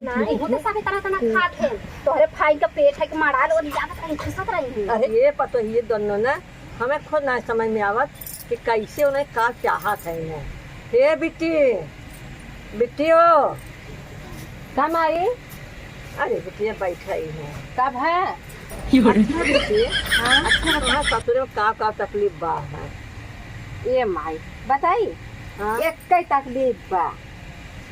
नहीं होते सारे तरह तना खात है तोहरे फाइन का पेट है कि मारा लो लागत रही खसत रही। अरे ये पतो ये दोनों ना हमें खुद ना समझ में आवत कि कैसे उन्हें का चाहत है इन्हें। हे बिट्टी बिट्टी हो कम आई अरे बिटिया बैठा ही है कब है अच्छा बिट्टी अच्छा तुम्हारा ससुर में का तकलीफ बा है ये माई बताई हाँ एक कई तकलीफ बा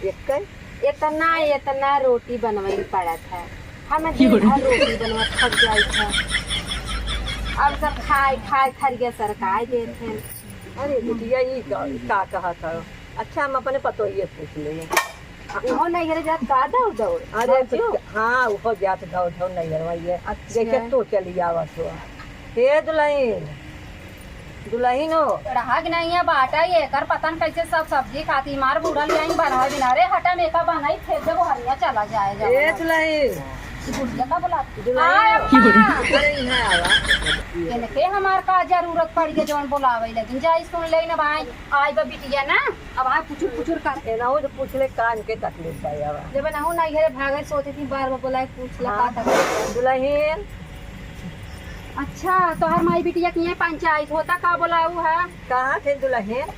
एक इतना रोटी बनवाई पड़त है हमें दिन भर रोटी बनवा थक जाई था अब सब खाए खाए खरिया सरकाए देते हैं। अरे बिटिया ये का कहा था। अच्छा हम अपने पतो ये पूछ ले वो नहीं करे जात का दौड़ दौड़ अरे हाँ वो जात धो धो नहीं करवाइए जैसे तो चली आवत हो। हे दुल्हन हो रहा कि नहीं है बाटा ये कर पतन कैसे सब सब्जी खाती मार बूढ़ा ले आई बना बिना रे हटा मेका बनाई फिर जब हरिया चला जाए ए दुल्हन बुढ़िया का बोला अरे यहाँ आवा इनके हमार का जरूरत पड़ी है जौन बोलावे लेकिन जाई सुन ले ना भाई आई बा बिटिया ना अब आ पुचुर पुचुर कर ना हो तो पूछ ले कान के तकलीफ है आवा जब ना हो नहीं घरे भागे सोचती थी बार बार बोला पूछ ला का तकलीफ दुल्हन अच्छा तोहर माई बिटिया की पंचायत होता का बोलाऊ है कहाँ थे दुल्हन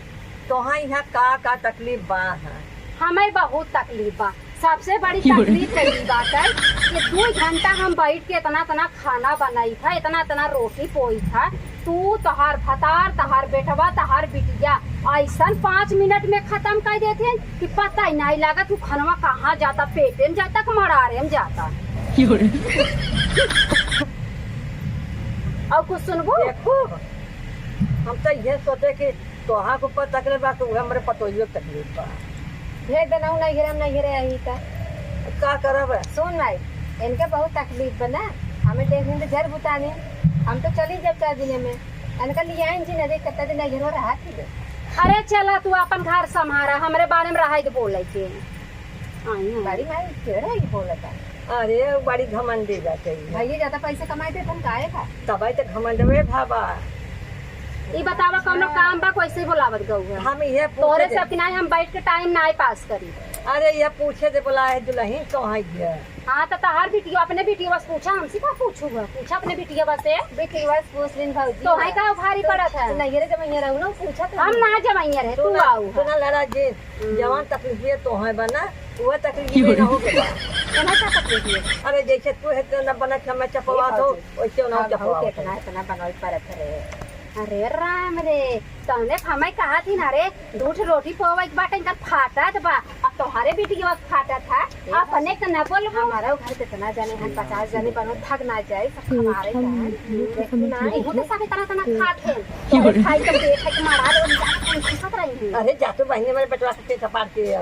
तोहाँ यहाँ का तकलीफ बा है। हमें बहुत तकलीफ बा सबसे बड़ी तकलीफ यही बात है कि 2 घंटा हम बैठ के इतना खाना बनाई था इतना रोटी पोई था तू तहार भतार तहार बेटवा तहार बिटिया ऐसा 5 मिनट में खत्म कर देते हैं कि पता ही नहीं लगा तू खाना कहाँ जाता पेटे में जाता कि मरारे में जाता। और कुछ सुनबो देखो हम तो ये सोचे कि तोहा को पर तकलीफ बा तो हमारे पतोहियो तकलीफ बा भेज देना नहीं घरे यही का करब सुन भाई इनके बहुत तकलीफ बना हमें देखने तो घर बुताने हम तो चली जब 4 दिन में इनका लिया जी न देख कितना दिन घर रहा थी। अरे चला तू अपन घर संभारा हमारे बारे में रहा तो बोल बड़ी भाई केड़ा ही बोला था। अरे बड़ी घमंडी जाते भैया ज्यादा पैसे कमाए थे तुम काहे का तब तो घमंडवे भाबा ई बतावा कौनो काम बा कैसे बोलावत गऊ हम ये तोरे सब कि नहीं हम बैठ के टाइम नहीं पास करी। अरे ये पूछे दे बोला है दुल्हन कहाँ है। हाँ तो तहार बिटिया अपने बिटिया बस पूछा हमसे का पूछूगा पूछा अपने बिटिया बस से बिटिया बस पूछ लेन भौजी तो है का भारी पड़त है नहीं रे जमैया रहू ना पूछा हम ना जमैया रहे तू आऊ सुना लड़ा जी जवान तकलीफ ये तो है बना वो तकलीफ ना हो गया केना का तकलीफ है। अरे जैसे तू है तो ना बना मैं चपवा दो वैसे ना चपवा इतना बनाई पड़त रे। अरे राम रे तने हमें कहा थी ना रे 2 रोटी पोवा एक बाटे इनका फाटा बा अब तुम्हारे बिटिया फाटा था अपने का न बोल हमारा घर पे इतना जाने हम 50 जने बनो थक ना जाए सब हमारे का नहीं होते सारे तरह खात है तो खाई के पेट है कि मारा लो लागत खसत रही। अरे जातू बहने मेरे बेटवा के सपाट के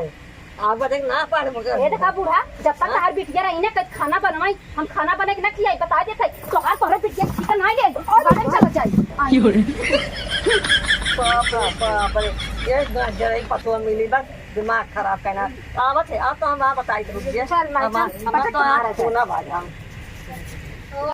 आप बता ना पार मगर ये देखा बूढ़ा जब तक हर बिटिया रही ना कद खाना बनवाई हम खाना बना के ना खिलाई बता देते तो हर तोहरे बिटिया चिकन नहीं ले और चला जाए बाप रे ये जरा पतो मिली बस दिमाग खराब करना आवत है आप तो हम बताई दो चल मैं हम तो ना भाजा